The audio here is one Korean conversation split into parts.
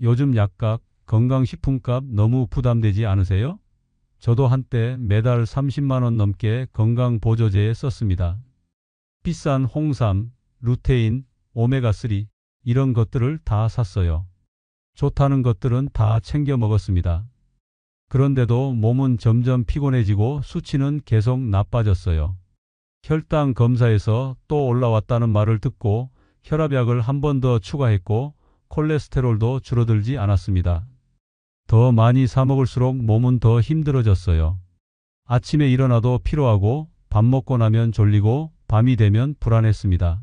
요즘 약값, 건강식품값 너무 부담되지 않으세요? 저도 한때 매달 30만 원 넘게 건강보조제에 썼습니다. 비싼 홍삼, 루테인, 오메가3 이런 것들을 다 샀어요. 좋다는 것들은 다 챙겨 먹었습니다. 그런데도 몸은 점점 피곤해지고 수치는 계속 나빠졌어요. 혈당 검사에서 또 올라왔다는 말을 듣고 혈압약을 한 번 더 추가했고 콜레스테롤도 줄어들지 않았습니다. 더 많이 사 먹을수록 몸은 더 힘들어졌어요. 아침에 일어나도 피로하고 밥 먹고 나면 졸리고 밤이 되면 불안했습니다.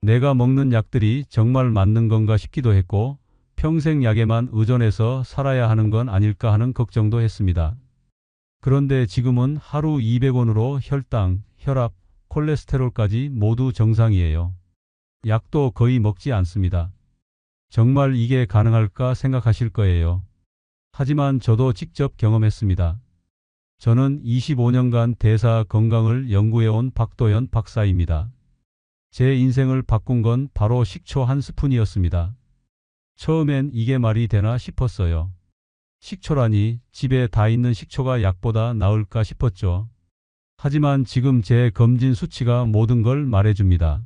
내가 먹는 약들이 정말 맞는 건가 싶기도 했고 평생 약에만 의존해서 살아야 하는 건 아닐까 하는 걱정도 했습니다. 그런데 지금은 하루 200원으로 혈당, 혈압, 콜레스테롤까지 모두 정상이에요. 약도 거의 먹지 않습니다. 정말 이게 가능할까 생각하실 거예요. 하지만 저도 직접 경험했습니다. 저는 25년간 대사 건강을 연구해온 박도연 박사입니다. 제 인생을 바꾼 건 바로 식초 한 스푼이었습니다. 처음엔 이게 말이 되나 싶었어요. 식초라니 집에 다 있는 식초가 약보다 나을까 싶었죠. 하지만 지금 제 검진 수치가 모든 걸 말해줍니다.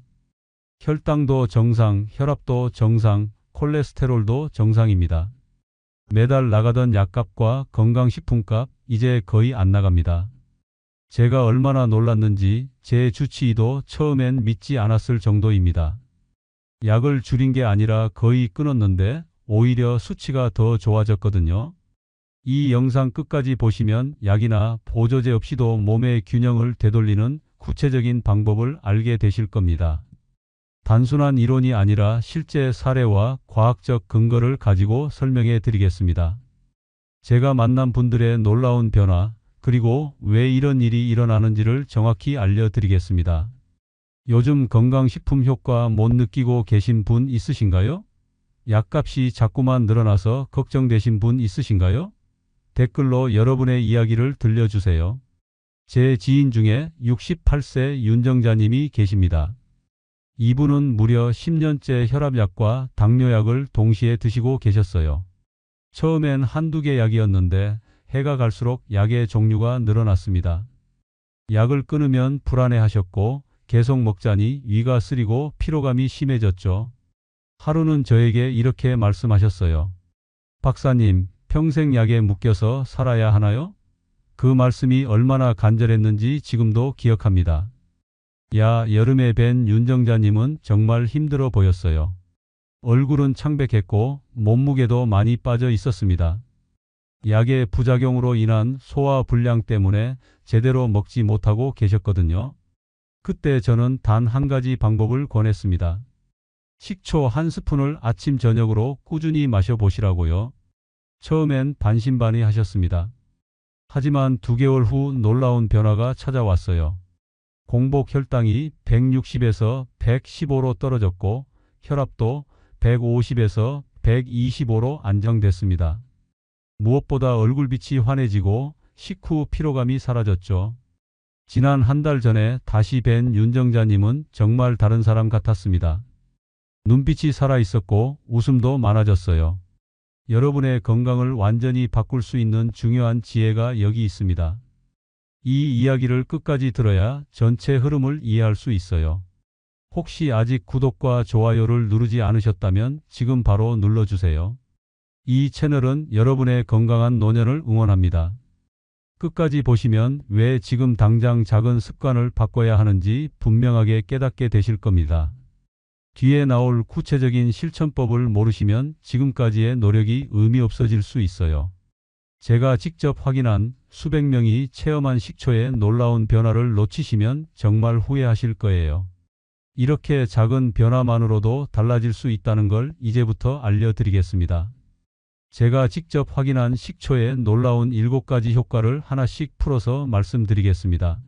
혈당도 정상, 혈압도 정상, 콜레스테롤도 정상입니다. 매달 나가던 약값과 건강식품값 이제 거의 안 나갑니다. 제가 얼마나 놀랐는지 제 주치의도 처음엔 믿지 않았을 정도입니다. 약을 줄인 게 아니라 거의 끊었는데 오히려 수치가 더 좋아졌거든요. 이 영상 끝까지 보시면 약이나 보조제 없이도 몸의 균형을 되돌리는 구체적인 방법을 알게 되실 겁니다. 단순한 이론이 아니라 실제 사례와 과학적 근거를 가지고 설명해 드리겠습니다. 제가 만난 분들의 놀라운 변화, 그리고 왜 이런 일이 일어나는지를 정확히 알려드리겠습니다. 요즘 건강식품 효과 못 느끼고 계신 분 있으신가요? 약값이 자꾸만 늘어나서 걱정되신 분 있으신가요? 댓글로 여러분의 이야기를 들려주세요. 제 지인 중에 68세 윤정자님이 계십니다. 이분은 무려 10년째 혈압약과 당뇨약을 동시에 드시고 계셨어요. 처음엔 한두 개 약이었는데 해가 갈수록 약의 종류가 늘어났습니다. 약을 끊으면 불안해하셨고 계속 먹자니 위가 쓰리고 피로감이 심해졌죠. 하루는 저에게 이렇게 말씀하셨어요. 박사님, 평생 약에 묶여서 살아야 하나요? 그 말씀이 얼마나 간절했는지 지금도 기억합니다. 야, 여름에 뵌 윤정자님은 정말 힘들어 보였어요. 얼굴은 창백했고 몸무게도 많이 빠져 있었습니다. 약의 부작용으로 인한 소화불량 때문에 제대로 먹지 못하고 계셨거든요. 그때 저는 단 한 가지 방법을 권했습니다. 식초 한 스푼을 아침 저녁으로 꾸준히 마셔보시라고요. 처음엔 반신반의 하셨습니다. 하지만 2개월 후 놀라운 변화가 찾아왔어요. 공복 혈당이 160에서 115로 떨어졌고 혈압도 150에서 125로 안정됐습니다. 무엇보다 얼굴빛이 환해지고 식후 피로감이 사라졌죠. 지난 한 달 전에 다시 뵌 윤정자님은 정말 다른 사람 같았습니다. 눈빛이 살아있었고 웃음도 많아졌어요. 여러분의 건강을 완전히 바꿀 수 있는 중요한 지혜가 여기 있습니다. 이 이야기를 끝까지 들어야 전체 흐름을 이해할 수 있어요. 혹시 아직 구독과 좋아요를 누르지 않으셨다면 지금 바로 눌러주세요. 이 채널은 여러분의 건강한 노년을 응원합니다. 끝까지 보시면 왜 지금 당장 작은 습관을 바꿔야 하는지 분명하게 깨닫게 되실 겁니다. 뒤에 나올 구체적인 실천법을 모르시면 지금까지의 노력이 의미 없어질 수 있어요. 제가 직접 확인한 수백 명이 체험한 식초의 놀라운 변화를 놓치시면 정말 후회하실 거예요. 이렇게 작은 변화만으로도 달라질 수 있다는 걸 이제부터 알려드리겠습니다. 제가 직접 확인한 식초의 놀라운 7가지 효과를 하나씩 풀어서 말씀드리겠습니다.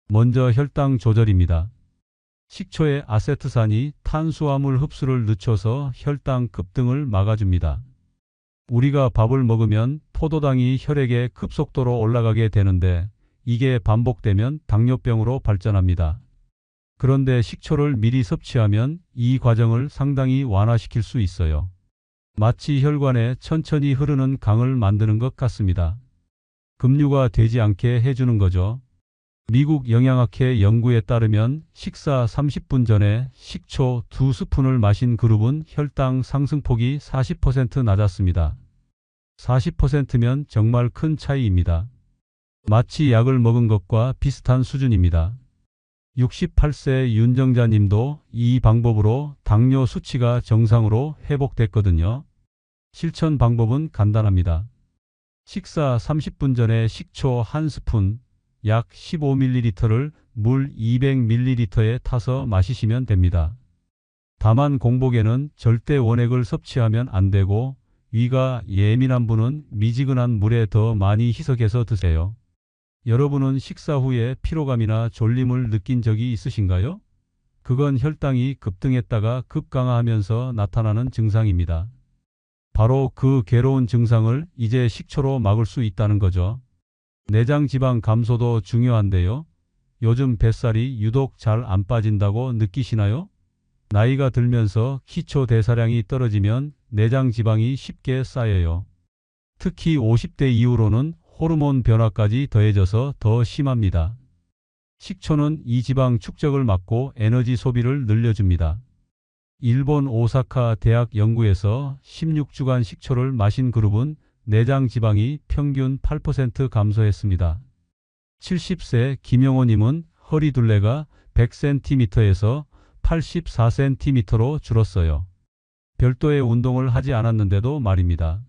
먼저 혈당 조절입니다. 식초의 아세트산이 탄수화물 흡수를 늦춰서 혈당 급등을 막아줍니다. 우리가 밥을 먹으면 포도당이 혈액에 급속도로 올라가게 되는데 이게 반복되면 당뇨병으로 발전합니다. 그런데 식초를 미리 섭취하면 이 과정을 상당히 완화시킬 수 있어요. 마치 혈관에 천천히 흐르는 강을 만드는 것 같습니다. 급류가 되지 않게 해주는 거죠. 미국 영양학회 연구에 따르면 식사 30분 전에 식초 2스푼을 마신 그룹은 혈당 상승폭이 40% 낮았습니다. 40%면 정말 큰 차이입니다. 마치 약을 먹은 것과 비슷한 수준입니다. 68세 윤정자 님도 이 방법으로 당뇨 수치가 정상으로 회복됐거든요. 실천 방법은 간단합니다. 식사 30분 전에 식초 1스푼, 약 15ml를 물 200ml에 타서 마시시면 됩니다. 다만 공복에는 절대 원액을 섭취하면 안 되고 위가 예민한 분은 미지근한 물에 더 많이 희석해서 드세요. 여러분은 식사 후에 피로감이나 졸림을 느낀 적이 있으신가요? 그건 혈당이 급등했다가 급강하하면서 나타나는 증상입니다. 바로 그 괴로운 증상을 이제 식초로 막을 수 있다는 거죠. 내장 지방 감소도 중요한데요. 요즘 뱃살이 유독 잘 안 빠진다고 느끼시나요? 나이가 들면서 기초 대사량이 떨어지면 내장 지방이 쉽게 쌓여요. 특히 50대 이후로는 호르몬 변화까지 더해져서 더 심합니다. 식초는 이 지방 축적을 막고 에너지 소비를 늘려줍니다. 일본 오사카 대학 연구에서 16주간 식초를 마신 그룹은 내장 지방이 평균 8% 감소했습니다. 70세 김영호님은 허리 둘레가 100cm에서 84cm로 줄었어요. 별도의 운동을 하지 않았는데도 말입니다.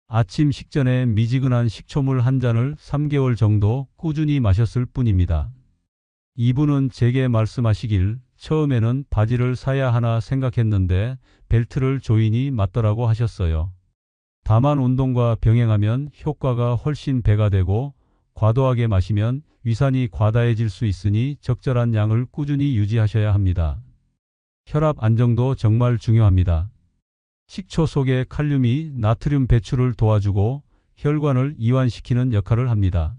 아침 식전에 미지근한 식초물 한 잔을 3개월 정도 꾸준히 마셨을 뿐입니다. 이분은 제게 말씀하시길 처음에는 바지를 사야 하나 생각했는데 벨트를 조이니 맞더라고 하셨어요. 다만 운동과 병행하면 효과가 훨씬 배가 되고 과도하게 마시면 위산이 과다해질 수 있으니 적절한 양을 꾸준히 유지하셔야 합니다. 혈압 안정도 정말 중요합니다. 식초 속의 칼륨이 나트륨 배출을 도와주고 혈관을 이완시키는 역할을 합니다.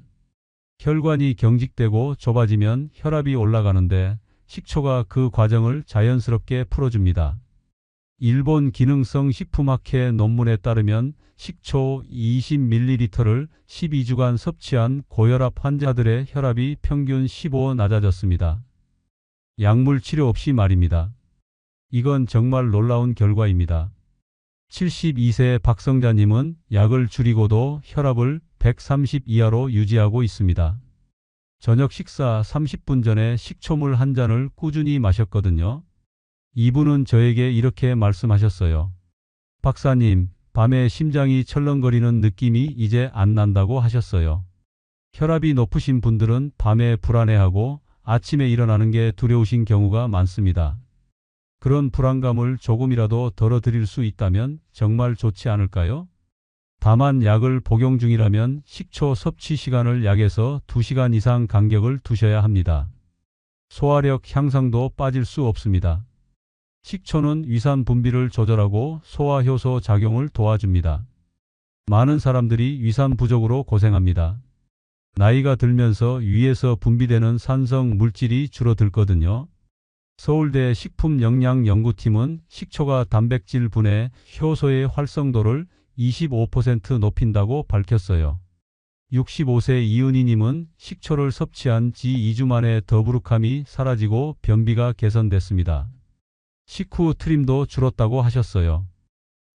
혈관이 경직되고 좁아지면 혈압이 올라가는데 식초가 그 과정을 자연스럽게 풀어줍니다. 일본 기능성 식품학회 논문에 따르면 식초 20ml를 12주간 섭취한 고혈압 환자들의 혈압이 평균 15 낮아졌습니다. 약물 치료 없이 말입니다. 이건 정말 놀라운 결과입니다. 72세 박성자님은 약을 줄이고도 혈압을 130 이하로 유지하고 있습니다. 저녁 식사 30분 전에 식초물 한 잔을 꾸준히 마셨거든요. 이분은 저에게 이렇게 말씀하셨어요. 박사님, 밤에 심장이 철렁거리는 느낌이 이제 안 난다고 하셨어요. 혈압이 높으신 분들은 밤에 불안해하고 아침에 일어나는 게 두려우신 경우가 많습니다. 그런 불안감을 조금이라도 덜어드릴 수 있다면 정말 좋지 않을까요? 다만 약을 복용 중이라면 식초 섭취 시간을 약에서 2시간 이상 간격을 두셔야 합니다. 소화력 향상도 빠질 수 없습니다. 식초는 위산 분비를 조절하고 소화효소 작용을 도와줍니다. 많은 사람들이 위산 부족으로 고생합니다. 나이가 들면서 위에서 분비되는 산성 물질이 줄어들거든요. 서울대 식품영양연구팀은 식초가 단백질 분해 효소의 활성도를 25% 높인다고 밝혔어요. 65세 이은희님은 식초를 섭취한 지 2주 만에 더부룩함이 사라지고 변비가 개선됐습니다. 식후 트림도 줄었다고 하셨어요.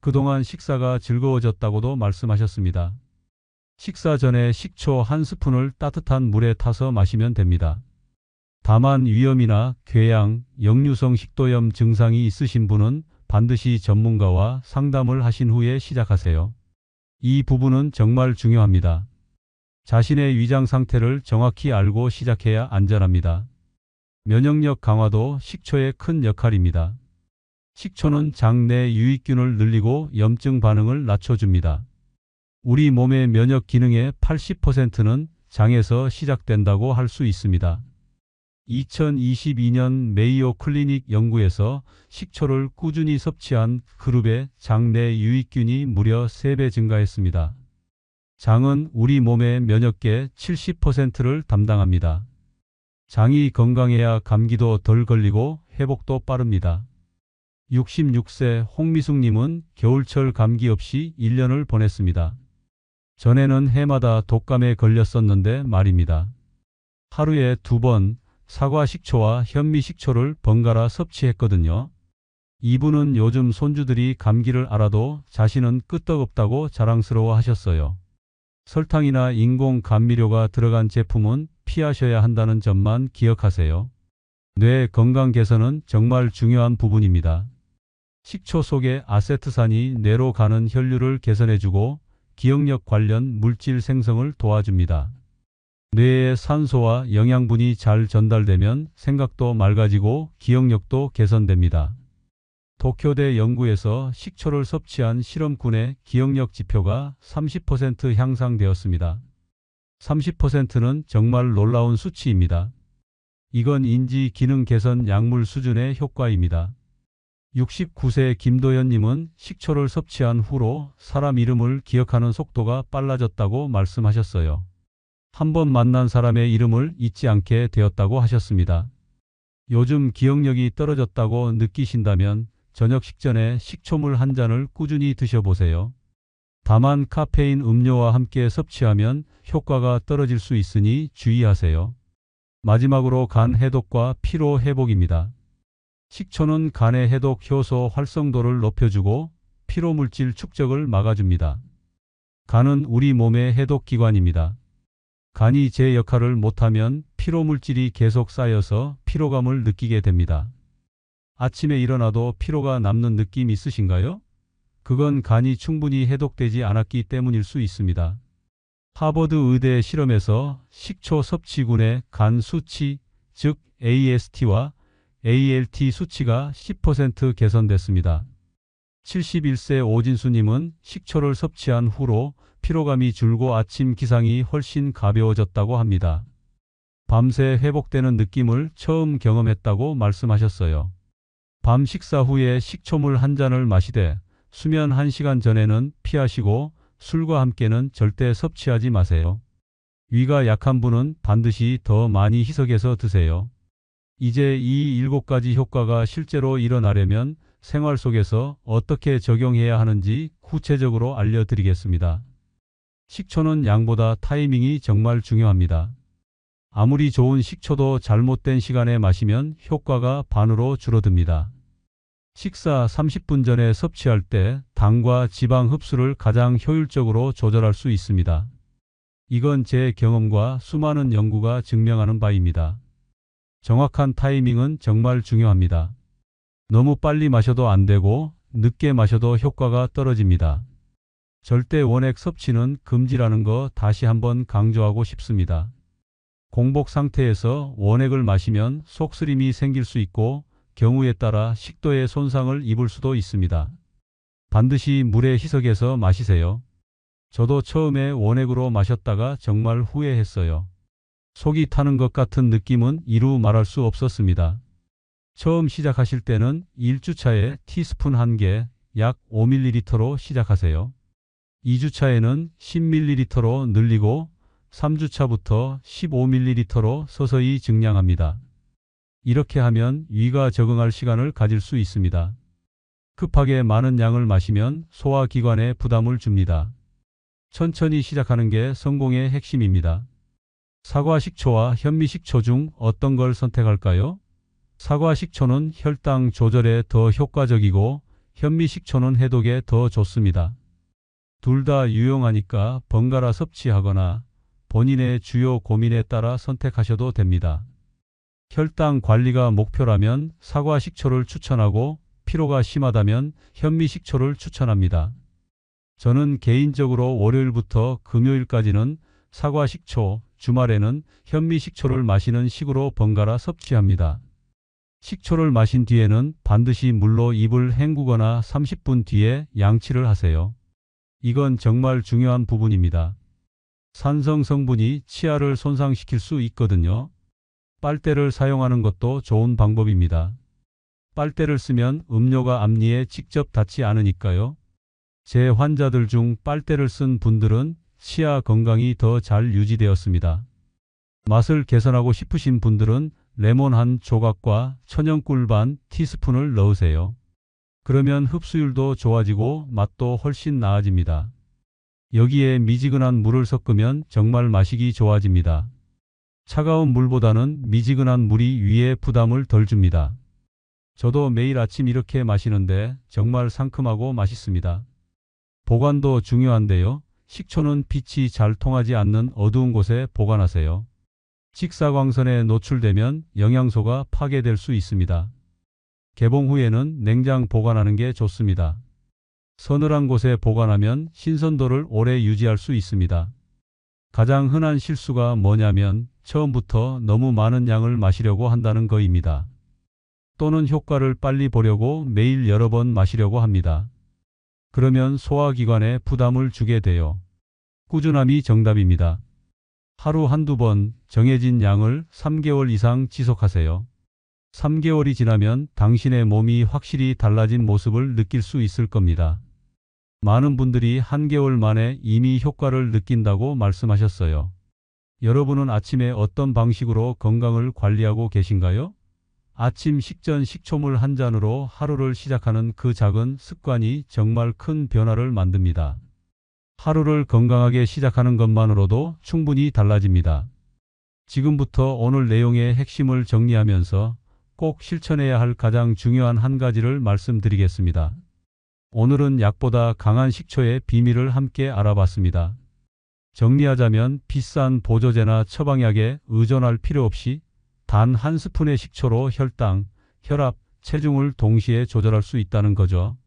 그동안 식사가 즐거워졌다고도 말씀하셨습니다. 식사 전에 식초 1스푼을 따뜻한 물에 타서 마시면 됩니다. 다만 위염이나 궤양, 역류성 식도염 증상이 있으신 분은 반드시 전문가와 상담을 하신 후에 시작하세요. 이 부분은 정말 중요합니다. 자신의 위장 상태를 정확히 알고 시작해야 안전합니다. 면역력 강화도 식초의 큰 역할입니다. 식초는 장 내 유익균을 늘리고 염증 반응을 낮춰줍니다. 우리 몸의 면역 기능의 80%는 장에서 시작된다고 할 수 있습니다. 2022년 메이오 클리닉 연구에서 식초를 꾸준히 섭취한 그룹의 장 내 유익균이 무려 3배 증가했습니다. 장은 우리 몸의 면역계 70%를 담당합니다. 장이 건강해야 감기도 덜 걸리고 회복도 빠릅니다. 66세 홍미숙님은 겨울철 감기 없이 1년을 보냈습니다. 전에는 해마다 독감에 걸렸었는데 말입니다. 하루에 2번 사과 식초와 현미 식초를 번갈아 섭취했거든요. 이분은 요즘 손주들이 감기를 앓아도 자신은 끄떡없다고 자랑스러워 하셨어요. 설탕이나 인공 감미료가 들어간 제품은 피하셔야 한다는 점만 기억하세요. 뇌 건강 개선은 정말 중요한 부분입니다. 식초 속의 아세트산이 뇌로 가는 혈류를 개선해주고 기억력 관련 물질 생성을 도와줍니다. 뇌에 산소와 영양분이 잘 전달되면 생각도 맑아지고 기억력도 개선됩니다. 도쿄대 연구에서 식초를 섭취한 실험군의 기억력 지표가 30% 향상되었습니다. 30%는 정말 놀라운 수치입니다. 이건 인지 기능 개선 약물 수준의 효과입니다. 69세 김도현님은 식초를 섭취한 후로 사람 이름을 기억하는 속도가 빨라졌다고 말씀하셨어요. 한 번 만난 사람의 이름을 잊지 않게 되었다고 하셨습니다. 요즘 기억력이 떨어졌다고 느끼신다면 저녁 식전에 식초물 한 잔을 꾸준히 드셔보세요. 다만 카페인 음료와 함께 섭취하면 효과가 떨어질 수 있으니 주의하세요. 마지막으로 간 해독과 피로 회복입니다. 식초는 간의 해독 효소 활성도를 높여주고 피로물질 축적을 막아줍니다. 간은 우리 몸의 해독기관입니다. 간이 제 역할을 못하면 피로물질이 계속 쌓여서 피로감을 느끼게 됩니다. 아침에 일어나도 피로가 남는 느낌 있으신가요? 그건 간이 충분히 해독되지 않았기 때문일 수 있습니다. 하버드 의대 실험에서 식초 섭취군의 간 수치, 즉 AST와 ALT 수치가 10% 개선됐습니다. 71세 오진수님은 식초를 섭취한 후로 피로감이 줄고 아침 기상이 훨씬 가벼워졌다고 합니다. 밤새 회복되는 느낌을 처음 경험했다고 말씀하셨어요. 밤 식사 후에 식초물 한 잔을 마시되 수면 1시간 전에는 피하시고 술과 함께는 절대 섭취하지 마세요. 위가 약한 분은 반드시 더 많이 희석해서 드세요. 이제 이 7가지 효과가 실제로 일어나려면 생활 속에서 어떻게 적용해야 하는지 구체적으로 알려드리겠습니다. 식초는 양보다 타이밍이 정말 중요합니다. 아무리 좋은 식초도 잘못된 시간에 마시면 효과가 반으로 줄어듭니다. 식사 30분 전에 섭취할 때 당과 지방 흡수를 가장 효율적으로 조절할 수 있습니다. 이건 제 경험과 수많은 연구가 증명하는 바입니다. 정확한 타이밍은 정말 중요합니다. 너무 빨리 마셔도 안 되고 늦게 마셔도 효과가 떨어집니다. 절대 원액 섭취는 금지라는 거 다시 한번 강조하고 싶습니다. 공복 상태에서 원액을 마시면 속쓰림이 생길 수 있고 경우에 따라 식도에 손상을 입을 수도 있습니다. 반드시 물에 희석해서 마시세요. 저도 처음에 원액으로 마셨다가 정말 후회했어요. 속이 타는 것 같은 느낌은 이루 말할 수 없었습니다. 처음 시작하실 때는 1주차에 티스푼 1개, 약 5ml로 시작하세요. 2주차에는 10ml로 늘리고 3주차부터 15ml로 서서히 증량합니다. 이렇게 하면 위가 적응할 시간을 가질 수 있습니다. 급하게 많은 양을 마시면 소화기관에 부담을 줍니다. 천천히 시작하는 게 성공의 핵심입니다. 사과 식초와 현미 식초 중 어떤 걸 선택할까요? 사과 식초는 혈당 조절에 더 효과적이고 현미 식초는 해독에 더 좋습니다. 둘 다 유용하니까 번갈아 섭취하거나 본인의 주요 고민에 따라 선택하셔도 됩니다. 혈당 관리가 목표라면 사과 식초를 추천하고 피로가 심하다면 현미 식초를 추천합니다. 저는 개인적으로 월요일부터 금요일까지는 사과 식초, 주말에는 현미 식초를 마시는 식으로 번갈아 섭취합니다. 식초를 마신 뒤에는 반드시 물로 입을 헹구거나 30분 뒤에 양치를 하세요. 이건 정말 중요한 부분입니다. 산성 성분이 치아를 손상시킬 수 있거든요. 빨대를 사용하는 것도 좋은 방법입니다. 빨대를 쓰면 음료가 앞니에 직접 닿지 않으니까요. 제 환자들 중 빨대를 쓴 분들은 치아 건강이 더 잘 유지되었습니다. 맛을 개선하고 싶으신 분들은 레몬 한 조각과 천연꿀 반 티스푼을 넣으세요. 그러면 흡수율도 좋아지고 맛도 훨씬 나아집니다. 여기에 미지근한 물을 섞으면 정말 마시기 좋아집니다. 차가운 물보다는 미지근한 물이 위에 부담을 덜 줍니다. 저도 매일 아침 이렇게 마시는데 정말 상큼하고 맛있습니다. 보관도 중요한데요. 식초는 빛이 잘 통하지 않는 어두운 곳에 보관하세요. 직사광선에 노출되면 영양소가 파괴될 수 있습니다. 개봉 후에는 냉장 보관하는 게 좋습니다. 서늘한 곳에 보관하면 신선도를 오래 유지할 수 있습니다. 가장 흔한 실수가 뭐냐면 처음부터 너무 많은 양을 마시려고 한다는 거입니다. 또는 효과를 빨리 보려고 매일 여러 번 마시려고 합니다. 그러면 소화기관에 부담을 주게 돼요. 꾸준함이 정답입니다. 하루 한두 번 정해진 양을 3개월 이상 지속하세요. 3개월이 지나면 당신의 몸이 확실히 달라진 모습을 느낄 수 있을 겁니다. 많은 분들이 한개월 만에 이미 효과를 느낀다고 말씀하셨어요. 여러분은 아침에 어떤 방식으로 건강을 관리하고 계신가요? 아침 식전 식초물 한 잔으로 하루를 시작하는 그 작은 습관이 정말 큰 변화를 만듭니다. 하루를 건강하게 시작하는 것만으로도 충분히 달라집니다. 지금부터 오늘 내용의 핵심을 정리하면서 꼭 실천해야 할 가장 중요한 한 가지를 말씀드리겠습니다. 오늘은 약보다 강한 식초의 비밀을 함께 알아봤습니다. 정리하자면 비싼 보조제나 처방약에 의존할 필요 없이 단 한 스푼의 식초로 혈당, 혈압, 체중을 동시에 조절할 수 있다는 거죠.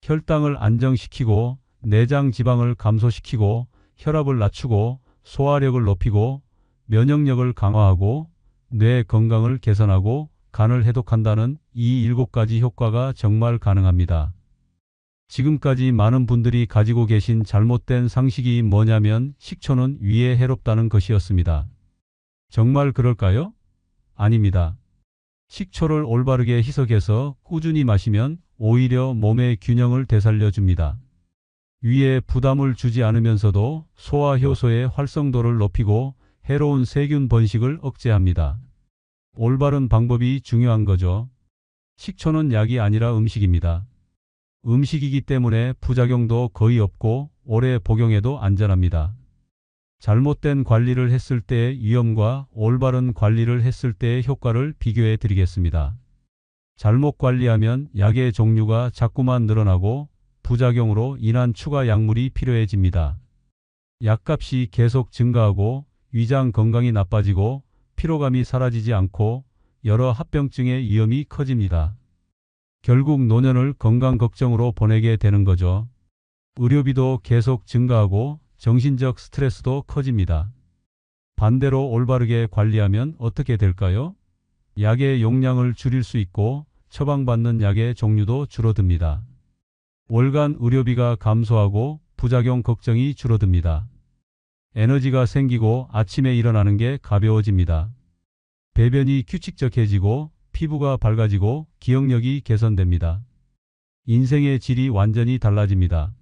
혈당을 안정시키고 내장 지방을 감소시키고 혈압을 낮추고 소화력을 높이고 면역력을 강화하고 뇌 건강을 개선하고 간을 해독한다는 이 7가지 효과가 정말 가능합니다. 지금까지 많은 분들이 가지고 계신 잘못된 상식이 뭐냐면 식초는 위에 해롭다는 것이었습니다. 정말 그럴까요? 아닙니다. 식초를 올바르게 희석해서 꾸준히 마시면 오히려 몸의 균형을 되살려 줍니다. 위에 부담을 주지 않으면서도 소화 효소의 활성도를 높이고 해로운 세균 번식을 억제합니다. 올바른 방법이 중요한 거죠. 식초는 약이 아니라 음식입니다. 음식이기 때문에 부작용도 거의 없고 오래 복용해도 안전합니다. 잘못된 관리를 했을 때의 위험과 올바른 관리를 했을 때의 효과를 비교해 드리겠습니다. 잘못 관리하면 약의 종류가 자꾸만 늘어나고 부작용으로 인한 추가 약물이 필요해집니다. 약값이 계속 증가하고 위장 건강이 나빠지고 피로감이 사라지지 않고 여러 합병증의 위험이 커집니다. 결국 노년을 건강 걱정으로 보내게 되는 거죠. 의료비도 계속 증가하고 정신적 스트레스도 커집니다. 반대로 올바르게 관리하면 어떻게 될까요? 약의 용량을 줄일 수 있고 처방받는 약의 종류도 줄어듭니다. 월간 의료비가 감소하고 부작용 걱정이 줄어듭니다. 에너지가 생기고 아침에 일어나는 게 가벼워집니다. 배변이 규칙적해지고 피부가 밝아지고 기억력이 개선됩니다. 인생의 질이 완전히 달라집니다.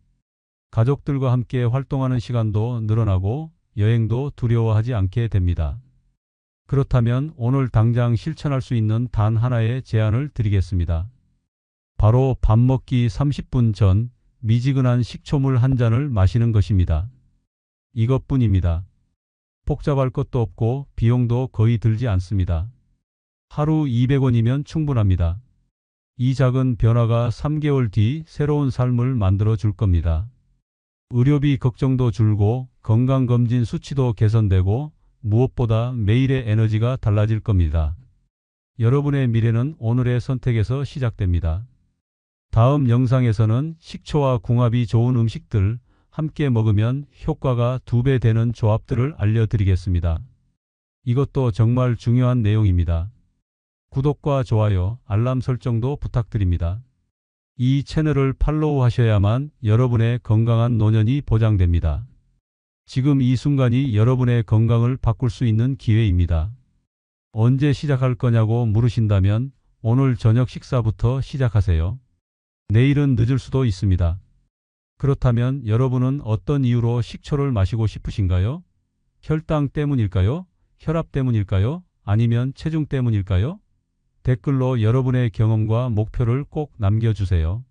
가족들과 함께 활동하는 시간도 늘어나고 여행도 두려워하지 않게 됩니다. 그렇다면 오늘 당장 실천할 수 있는 단 하나의 제안을 드리겠습니다. 바로 밥 먹기 30분 전 미지근한 식초물 한 잔을 마시는 것입니다. 이것뿐입니다. 복잡할 것도 없고 비용도 거의 들지 않습니다. 하루 200원이면 충분합니다. 이 작은 변화가 3개월 뒤 새로운 삶을 만들어 줄 겁니다. 의료비 걱정도 줄고 건강검진 수치도 개선되고 무엇보다 매일의 에너지가 달라질 겁니다. 여러분의 미래는 오늘의 선택에서 시작됩니다. 다음 영상에서는 식초와 궁합이 좋은 음식들 함께 먹으면 효과가 2배 되는 조합들을 알려드리겠습니다. 이것도 정말 중요한 내용입니다. 구독과 좋아요, 알람 설정도 부탁드립니다. 이 채널을 팔로우 하셔야만 여러분의 건강한 노년이 보장됩니다. 지금 이 순간이 여러분의 건강을 바꿀 수 있는 기회입니다. 언제 시작할 거냐고 물으신다면 오늘 저녁 식사부터 시작하세요. 내일은 늦을 수도 있습니다. 그렇다면 여러분은 어떤 이유로 식초를 마시고 싶으신가요? 혈당 때문일까요? 혈압 때문일까요? 아니면 체중 때문일까요? 댓글로 여러분의 경험과 목표를 꼭 남겨주세요.